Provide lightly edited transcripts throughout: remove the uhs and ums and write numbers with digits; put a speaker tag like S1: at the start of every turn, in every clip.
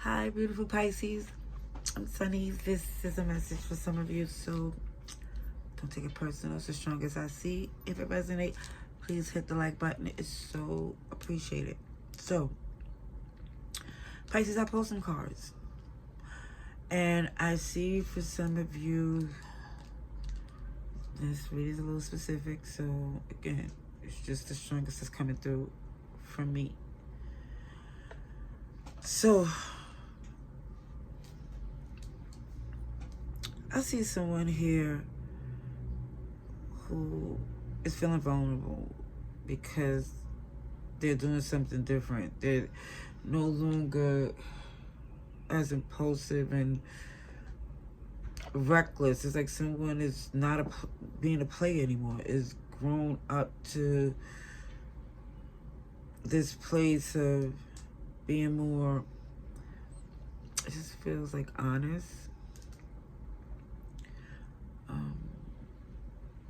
S1: Hi, beautiful Pisces. I'm Sunny. This is a message for some of you, so don't take it personal. It's as strong as I see. If it resonates, please hit the like button. It's so appreciated. So, Pisces, I pulled some cards. And I see for some of you, this read is a little specific, so again, it's just the strongest that's coming through from me. So, I see someone here who is feeling vulnerable because they're doing something different. They're no longer as impulsive and reckless. It's like someone is not being a play anymore. Is grown up to this place of being more, it just feels like honest.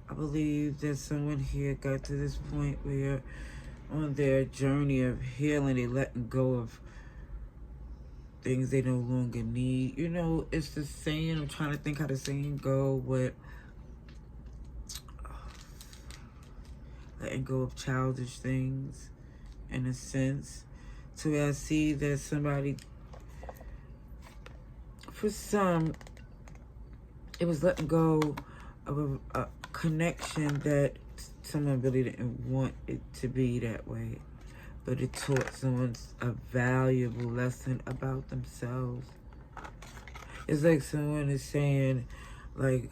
S1: I believe that someone here got to this point where on their journey of healing, they're letting go of things they no longer need. You know, it's the saying, I'm trying to think how the saying go, but letting go of childish things, in a sense. So I see that somebody, for some, it was letting go of a connection that someone really didn't want it to be that way, but it taught someone a valuable lesson about themselves. It's like someone is saying, like,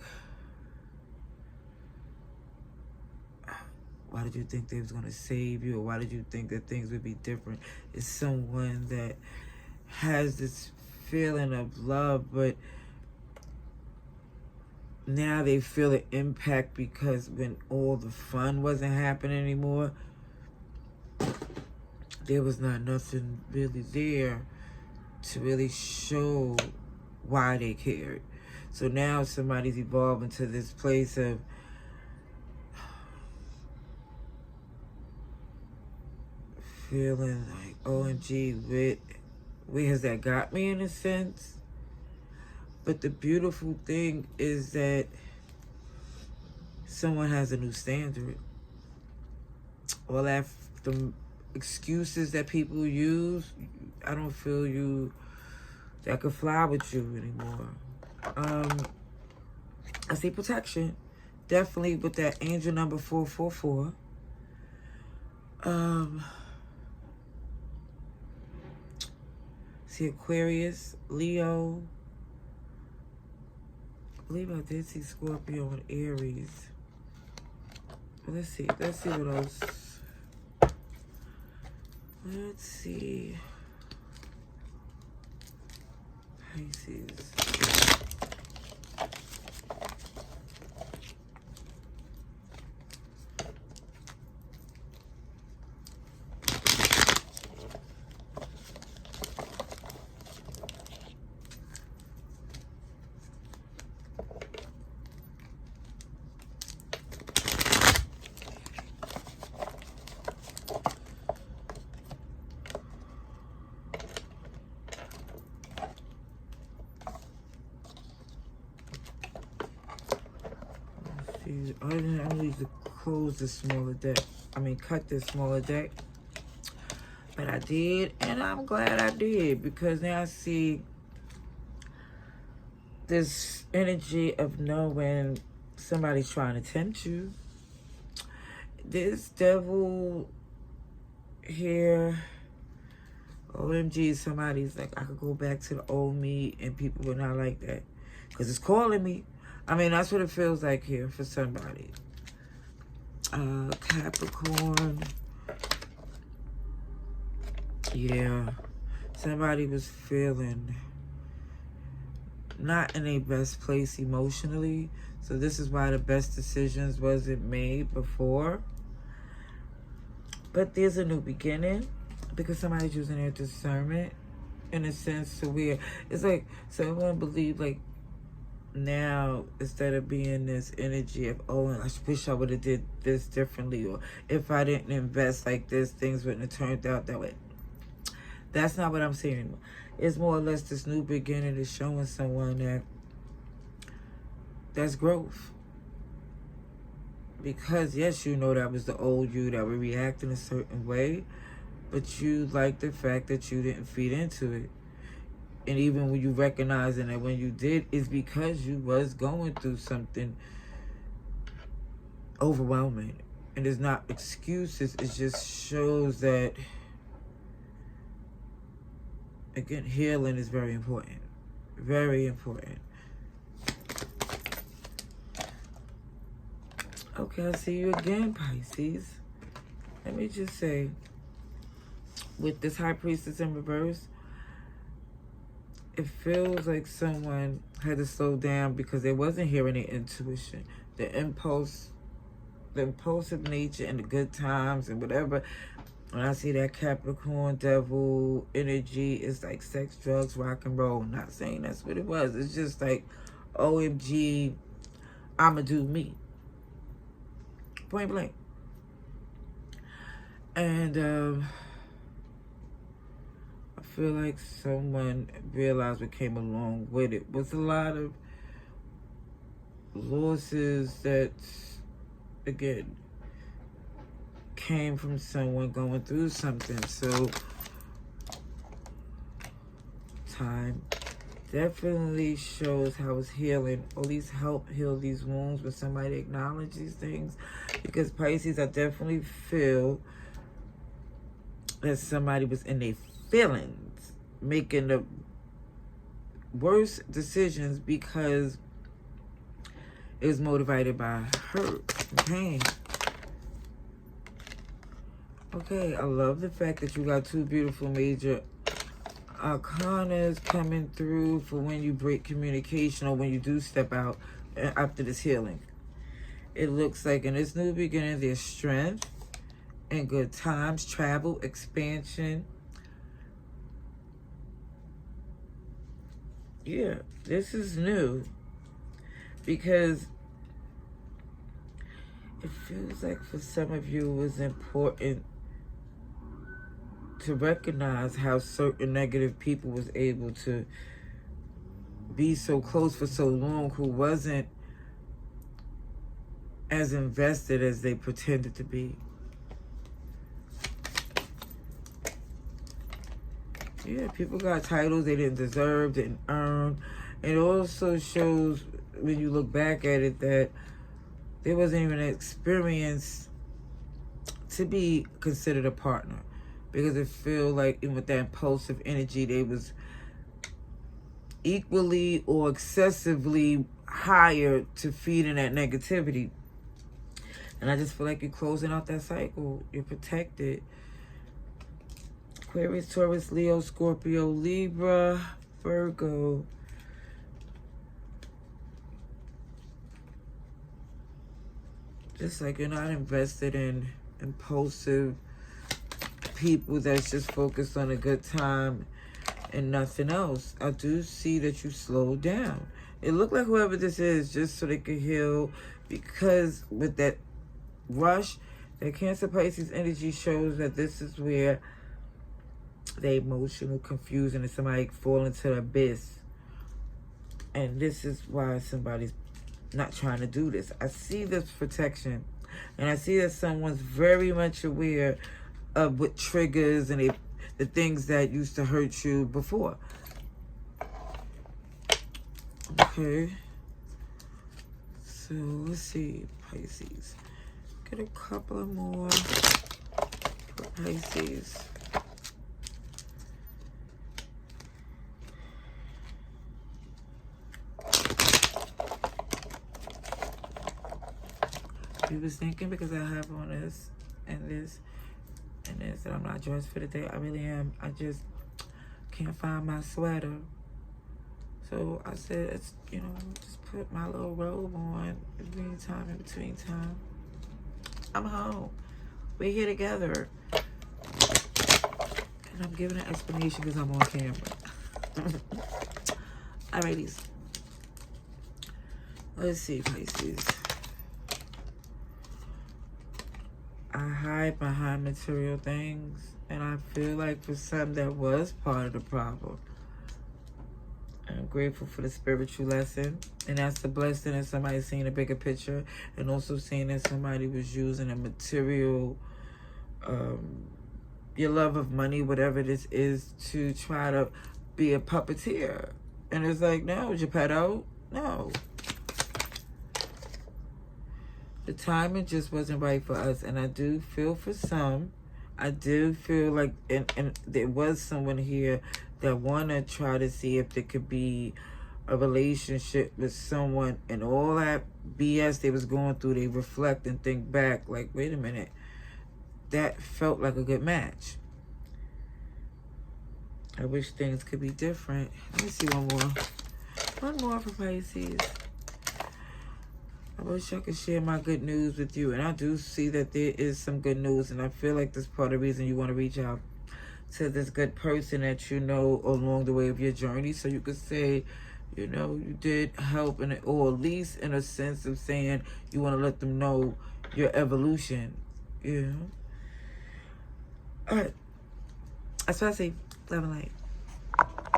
S1: why did you think they was going to save you? Or why did you think that things would be different? It's someone that has this feeling of love, but now they feel the impact because when all the fun wasn't happening anymore, there was not nothing really there to really show why they cared. So now somebody's evolving to this place of feeling like, OMG, where has that got me, in a sense? But the beautiful thing is that someone has a new standard. All that, the excuses that people use, I don't feel that could fly with you anymore. I see protection, definitely with that angel number 444. See Aquarius, Leo. I believe I did see Scorpio and Aries. But let's see what else. Let's see. Pisces. I didn't need to close the smaller deck. Cut this smaller deck. But I did, and I'm glad I did, because now I see this energy of knowing somebody's trying to tempt you. This devil here, OMG, somebody's like, I could go back to the old me, and people were not like that. Because it's calling me. That's what it feels like here for somebody. Capricorn. Yeah. Somebody was feeling not in a best place emotionally. So this is why the best decisions wasn't made before. But there's a new beginning, because somebody's using their discernment, in a sense, to where it's like someone believed, like, now, instead of being this energy of, oh, I wish I would have did this differently, or if I didn't invest like this, things wouldn't have turned out that way. That's not what I'm saying. It's more or less this new beginning is showing someone that that's growth. Because, yes, you know that was the old you that would react in a certain way, but you like the fact that you didn't feed into it. And even when you recognizing that when you did, it's because you was going through something overwhelming. And it's not excuses. It just shows that, again, healing is very important. Very important. Okay, I see you again, Pisces. Let me just say, with this High Priestess in reverse, it feels like someone had to slow down because they wasn't hearing their intuition, the impulsive nature and the good times and whatever. When I see that Capricorn devil energy, it's like sex, drugs, rock and roll. Not saying that's what it was. It's just like, OMG, I'ma do me. Point blank. And I feel like someone realized what came along with it was a lot of losses that, again, came from someone going through something. So time definitely shows how it's healing, or at least help heal these wounds when somebody acknowledges these things. Because Pisces, I definitely feel that somebody was in their feelings, making the worst decisions because it was motivated by hurt and pain. Okay, I love the fact that you got two beautiful major arcanas coming through for when you break communication or when you do step out after this healing. It looks like in this new beginning, there's strength and good times, travel, expansion. Yeah, this is new because it feels like for some of you it was important to recognize how certain negative people was able to be so close for so long, who wasn't as invested as they pretended to be. Yeah, people got titles they didn't deserve, didn't earn. It also shows, when you look back at it, that there wasn't even an experience to be considered a partner. Because it feels like, even with that impulsive energy, they was equally or excessively hired to feed in that negativity. And I just feel like you're closing out that cycle. You're protected. Aquarius, Taurus, Leo, Scorpio, Libra, Virgo. Just like you're not invested in impulsive people that's just focused on a good time and nothing else. I do see that you slowed down. It looked like whoever this is, just so they could heal, because with that rush, that Cancer Pisces energy shows that this is where the emotional confusion and somebody fall into the abyss. And this is why somebody's not trying to do this. I see this protection, and I see that someone's very much aware of what triggers and the things that used to hurt you before. Okay. So let's see, Pisces. Get a couple of more for Pisces. You was thinking, because I have on this and this and this, that I'm not dressed for the day. I really am. I just can't find my sweater. So I said, it's, you know, just put my little robe on in between time. I'm home. We're here together. And I'm giving an explanation because I'm on camera. Alrighties. Let's see, Pisces. I hide behind material things And I feel like for some that was part of the problem. I'm grateful for the spiritual lesson. And that's the blessing that somebody seeing a bigger picture. And also seeing that somebody was using a material, your love of money, whatever this is, to try to be a puppeteer. And it's like, no, Geppetto, no. The timing just wasn't right for us. And I do feel for some. I do feel like, and there was someone here that want to try to see if there could be a relationship with someone, and all that BS they was going through, they reflect and think back like, wait a minute, that felt like a good match. I wish things could be different. Let me see one more. One more for Pisces. I wish I could share my good news with you. And I do see that there is some good news. And I feel like that's part of the reason you want to reach out to this good person that you know along the way of your journey. So you could say, you know, you did help, or at least in a sense of saying you want to let them know your evolution. You know? All right. That's what I say. Love and light.